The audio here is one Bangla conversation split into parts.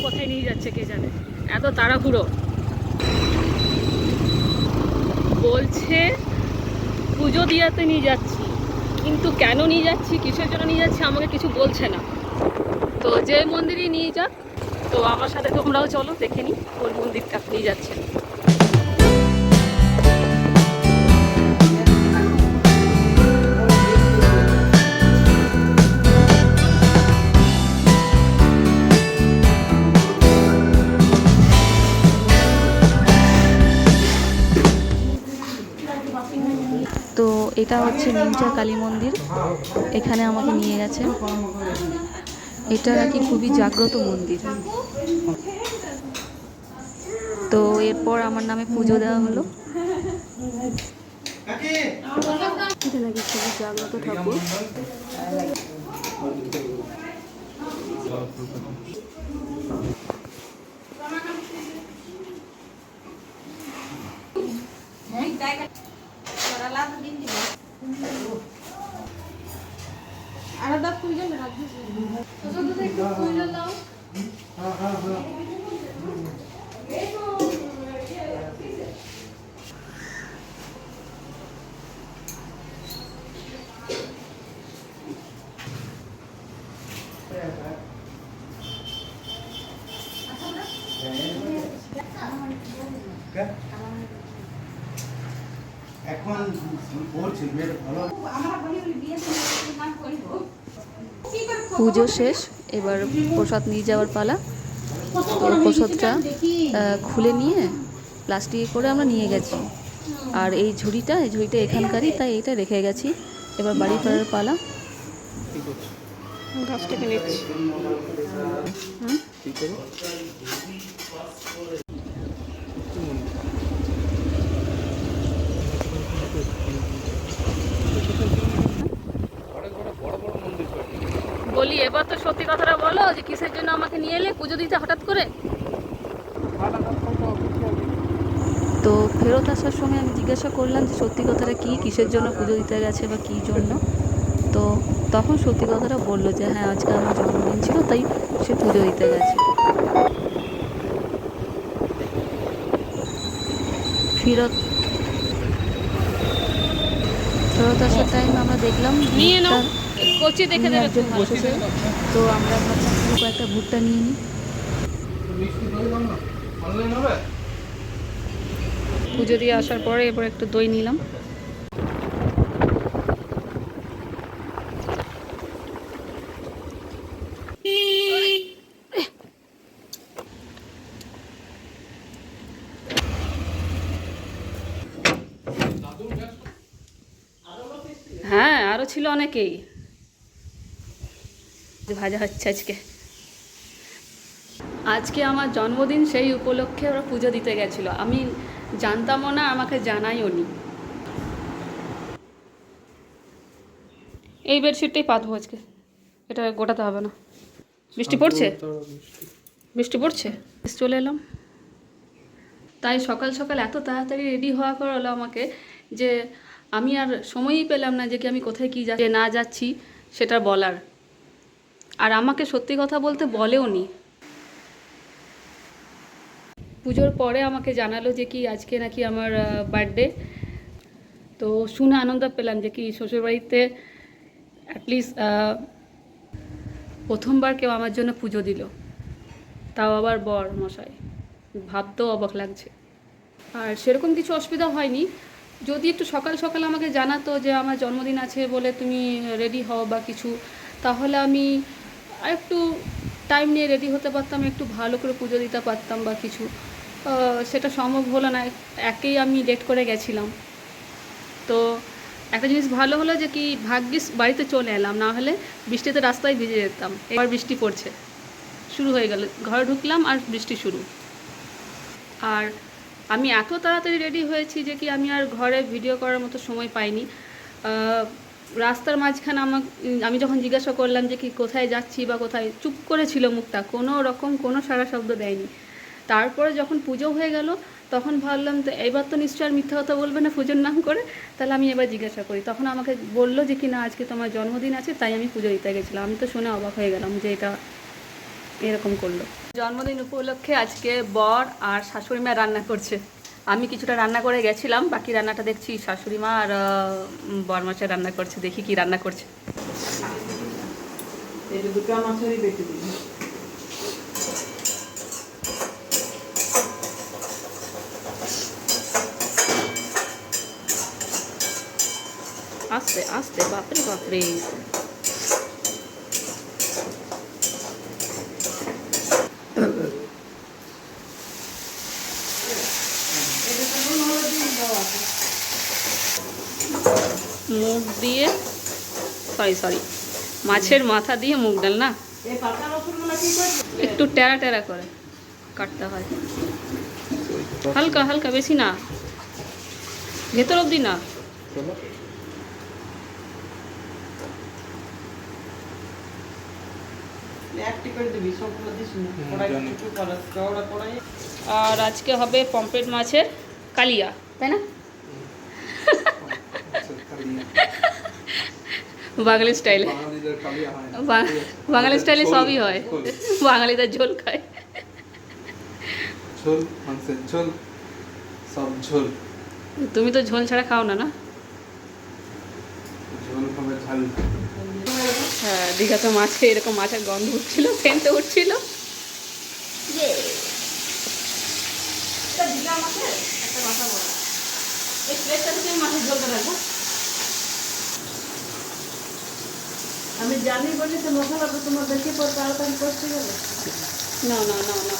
কোথায় নিয়ে যাচ্ছে কে জানে, এত তাড়াহুড়ো। বলছে পুজো দিয়াতে নিয়ে যাচ্ছি, কিন্তু কেন নিয়ে যাচ্ছি, কিসের জন্য নিয়ে যাচ্ছি আমাকে কিছু বলছে না। তো যে মন্দিরই নিয়ে যাক, তো আমার সাথে তোমরাও চলো দেখে নি কোন মন্দিরটা নিয়ে যাচ্ছে। তো এটা হচ্ছে নিমচা কালী মন্দির, এখানে আমাকে নিয়ে গেছে। এটা নাকি খুবই জাগ্রত মন্দির। তো এরপর আমার নামে পুজো দেওয়া হলো। এটা নাকি খুবই জাগ্রত ঠাকুর। পুজো শেষ, এবার প্রসাদ নিয়ে যাওয়ার পালা। তো প্রসাদটা খুলে নিয়ে প্লাস্টিকে করে আমরা নিয়ে গেছি। আর এই ঝুড়িটা এখানকারই, তাই এটা রেখে গেছি। এবার বাড়ি ফেরার পালা। গাছটাকে নিচ্ছি। বলি এবার তো সত্যি কথাটা বলো যে কিসের জন্য আমাকে নিয়ে এলে পুজো দিতে হঠাৎ করে? তো ফেরত আসার সময় আমি জিজ্ঞাসা করলাম যে সত্যি কথাটা কি, কিসের জন্য পুজো দিতে গেছে বা কী জন্য। তো তখন সত্যি কথাটা বললো যে হ্যাঁ, আজকে আমার জন্মদিন ছিল, তাই সে পুজো দিতে গেছে। ফেরত আসার টাইম আমরা দেখলাম একজন বসেছে। তো আমরা ভাবলাম কয়েকটা ভুট্টা নিয়ে নিই। পুজো দিয়ে আসার পরে এবার একটু দই নিলাম। হ্যাঁ, আরও ছিল অনেকেই। ভাজা হচ্ছে আজকে আমার জন্মদিন, সেই উপলক্ষে ওরা পুজো দিতে গেছিলো। আমি জানতামও না, আমাকে জানাইও নি। এই বেডশিটটাই পাতবো আজকে, এটা গোটাতে হবে না। বৃষ্টি পড়ছে, চলে এলাম। তাই সকাল সকাল এত তাড়াতাড়ি রেডি হওয়া করালো আমাকে যে আমি আর সময়ই পেলাম না যে কি আমি কোথায় কী না যাচ্ছি সেটা বলার। আর আমাকে সত্যি কথা বলতে বলেও নি। পুজোর পরে আমাকে জানালো যে কি আজকে নাকি আমার বার্থডে। তো শুনে আনন্দ পেলাম যে কি শ্বশুরবাড়িতে অ্যাটলিস্ট প্রথমবার কেউ আমার জন্য পুজো দিল, তাও আবার বর মশাই। ভাবতেও অবাক লাগছে। আর সেরকম কিছু অসুবিধা হয়নি। যদি একটু সকাল সকাল আমাকে জানাতো যে আমার জন্মদিন আছে বলে তুমি রেডি হও বা কিছু, তাহলে আমি একটু টাইম নিয়ে রেডি হতে পারতাম, একটু ভালো করে পুজো দিতে পারতাম বা কিছু। সেটা সম্ভব হলো না, একেই আমি লেট করে গেছিলাম। তো একটা জিনিস ভালো হলো যে কি ভাগ্যিস বাড়িতে চলে এলাম, না হলে বৃষ্টিতে রাস্তায় ভিজে যেতাম। এবার বৃষ্টি পড়ছে, শুরু হয়ে গেল। ঘরে ঢুকলাম আর বৃষ্টি শুরু। আর আমি এত তাড়াতাড়ি রেডি হয়েছি যে কি আমি আর ঘরে ভিডিও করার মতো সময় পাইনি। রাস্তার মাঝখানে আমি যখন জিজ্ঞাসা করলাম যে কি কোথায় যাচ্ছি বা কোথায়, চুপ করে ছিল মুখটা, কোনো রকম কোনো সারা শব্দ দেয়নি। তারপরে যখন পুজো হয়ে গেল তখন ভাবলাম তো এবার তো নিশ্চয় আর মিথ্যা কথা বলবে না পুজোর নাম করে, তাহলে আমি এবার জিজ্ঞাসা করি। তখন আমাকে বললো যে কি না আজকে তোমার জন্মদিন আছে, তাই আমি পুজো দিতে গেছিলাম। আমি তো শুনে অবাক হয়ে গেলাম যে এটা এরকম করলো। জন্মদিন উপলক্ষে আজকে বর আর শাশুড়ি মা রান্না করছে। আমি কিছুটা রান্না করে গেছিলাম, বাকি রান্নাটা দেখছি শাশুড়ি মা আর বরমাসে রান্না করছে। দেখি কি রান্না করছে। দুটো মাছেরই বেটে দিন। আস্তে আস্তে, বাপরে বাপরে। মুগ দিয়ে সরি মাছের মাথা দিয়ে মুগ ডাল না, এই পাকা রসুনগুলো কি করবে? একটু টেরা টেরা করে কাটতে হয়, হালকা হালকা, বেশি না, ভেতর অবধি না। একটি করে দিবি, সবগুলো দিস না। কড়াই একটু কড়া চওড়া কড়াই। আর আজকে হবে পমফ্রেট মাছের কালিয়া, তাই না? বাঙালি স্টাইলে, বাঙালি স্টাইলে সবই হয়। বাঙালিদের ঝোল খায়। ঝোল, মাংসের ঝোল, সব ঝোল। তুমি তো ঝোল ছাড়া খাও না, না? ঝোল হবে ঝাল। হ্যাঁ, দীঘাতে মাছে এরকম মাছের গন্ধ উঠছিল, সেন্টে উঠছিল। আমি জানি বলি তো মশলাটা তোমার বেশি পর তাড়াতাড়ি করতে গেলে না না না না,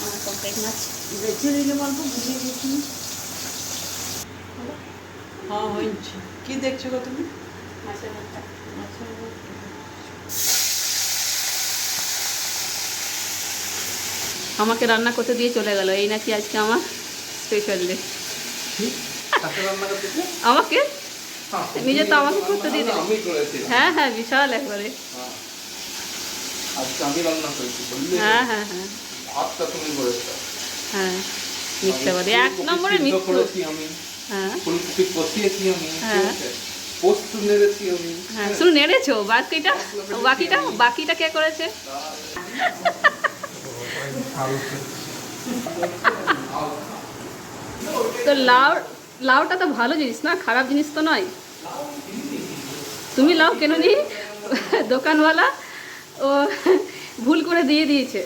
আমার পমফ্রেট মাছ। বেছে দিলে অল্প বুঝিয়ে দিয়েছি। হ্যাঁ হয়েছে। কি দেখছো গো তুমি? মাছের মাথা। আচ্ছা, আমাকে রান্না করতে দিয়ে চলে গেল। এই নাকি আজকে আমার স্পেশাল ডে। কাকে রান্না করতেছে? আমাকে নিজে তো আমাকে করতে দিয়ে দিল। আমি করেছি। হ্যাঁ হ্যাঁ, বিশাল একবারে। আজকে আমি রান্না করেছি বললে? হ্যাঁ হ্যাঁ হ্যাঁ ভাতটা তুমি করেছো। হ্যাঁ, মিথ্যাবাদী, এক নম্বরে সিদ্ধ মিথ্যু। করেছি আমি, হ্যাঁ ফুলকপি কষিয়েছি আমি, হ্যাঁ। ঠিক আছে? পোস্ত নেড়েছি আমি। হ্যাঁ, শুধু নেড়েছো, বাকিটা বাকিটা বাকিটা কে করেছে? তো লাউটা তো ভালো জিনিস না, খারাপ জিনিস তো নয়। তুমি লাউ কেন নি? দোকানওয়ালা ও ভুল করে দিয়ে দিয়েছে।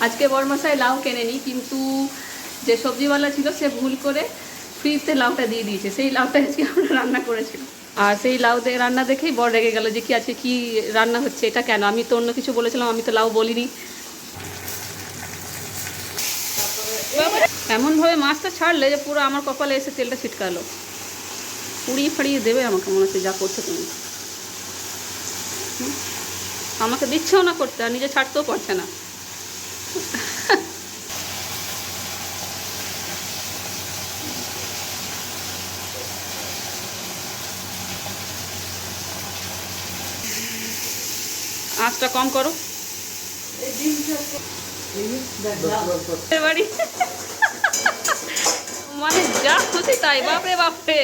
আজকে বড়মশাই লাউ কেনেনি, কিন্তু যে সবজিওয়ালা ছিল সে ভুল করে ফ্রিজতে লাউটা দিয়ে দিয়েছে। সেই লাউটা আজকে আমরা রান্না করেছিলাম। আর সেই লাউ রান্না দেখেই বড় রেগে গেল যে কি আজকে কি রান্না হচ্ছে, এটা কেন? আমি তো অন্য কিছু বলেছিলাম, আমি তো লাউ বলিনি। এমনভাবে মাছটা ছাড়লে যে পুরো আমার কপালে এসে তেলটা ছিটকালো। পুড়িয়ে ফাড়িয়ে দেবে আমাকে, মনে হচ্ছে যা করছো তুমি। আমাকে দিচ্ছেও না করতে, আর নিজে ছাড়তেও পারছে না। আঁচটা কম করো। বাড়ি মানে যা খুশি তাই, বাপরে বাপরে।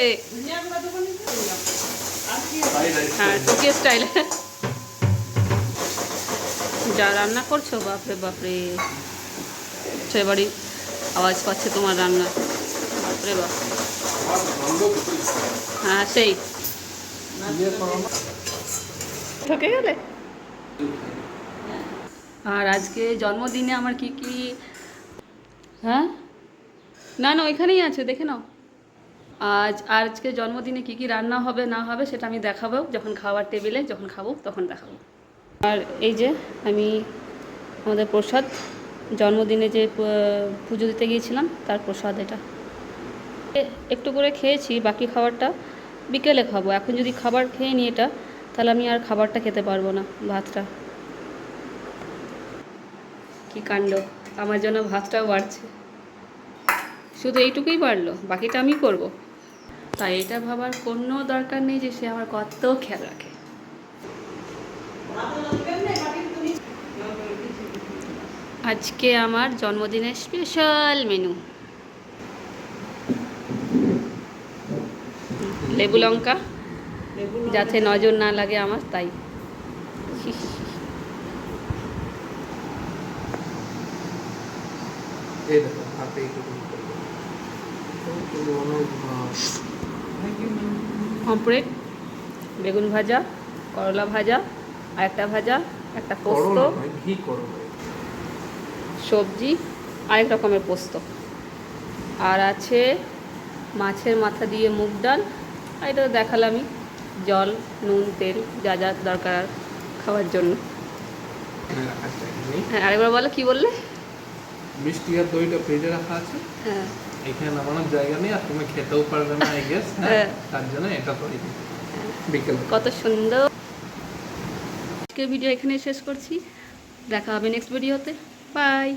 হ্যাঁ, টোকিও স্টাইলে যা রান্না করছো, বাপরে বাপরে। সে বাড়ি আওয়াজ পাচ্ছে তোমার রান্না, বাপরে বাপ। হ্যাঁ সেই ঠকে গেলে। আর আজকে জন্মদিনে আমার কি কি, হ্যাঁ না না ওইখানেই আছে, দেখে নাও। আজকে জন্মদিনে কি কি রান্না হবে না হবে সেটা আমি দেখাবো যখন খাওয়ার টেবিলে, যখন খাবো তখন দেখাবো। আর এই যে আমি আমাদের প্রসাদ, জন্মদিনে যে পুজো দিতে গিয়েছিলাম তার প্রসাদ এটা। একটু করে খেয়েছি, বাকি খাবারটা বিকেলে খাবো। এখন যদি খাবার খেয়ে নিই এটা, তাহলে আমি আর খাবারটা খেতে পারবো না, ভাতটা। কি কাণ্ড, আমার জন্য ভাতটাও বাড়ছে। শুধু এইটুকুই বাড়লো, বাকিটা আমি করব। তাই এটা ভাবার কোনো দরকার নেই যে সে আমার কত খেয়াল রাখে। আজকে আমার জন্মদিনের স্পেশাল মেনু, লেবু লঙ্কা, যাতে নজর না লাগে আমার, তাই। এই দেখো হাতে এইটুকু করবো। অনেক পমফ্রেট, বেগুন ভাজা, করলা ভাজা, আর একটা ভাজা, একটা পোস্ত, করো না, ঘি করো না। সবজি, আরেক রকমের পোস্ত, আর আছে মাছের মাথা দিয়ে মুগ ডাল, আর এটা তো দেখালামই, জল, নুন, তেল, যা যা দরকার খাওয়ার জন্য। এখানে রাখার জায়গা নেই। হ্যাঁ, আরেকবার বলো, কি বললে? মিষ্টি আর দইটা ফ্রিজে রাখা আছে, হ্যাঁ, এখানে নামানোর জায়গা নেই, আর তুমি খেতেও পারবে না আই গেস। হ্যাঁ। তার জন্য এটা তৈরি বিকেল। কত সুন্দর। আজকের ভিডিও এখানে শেষ করছি, দেখা হবে নেক্সট ভিডিওতে। বাই।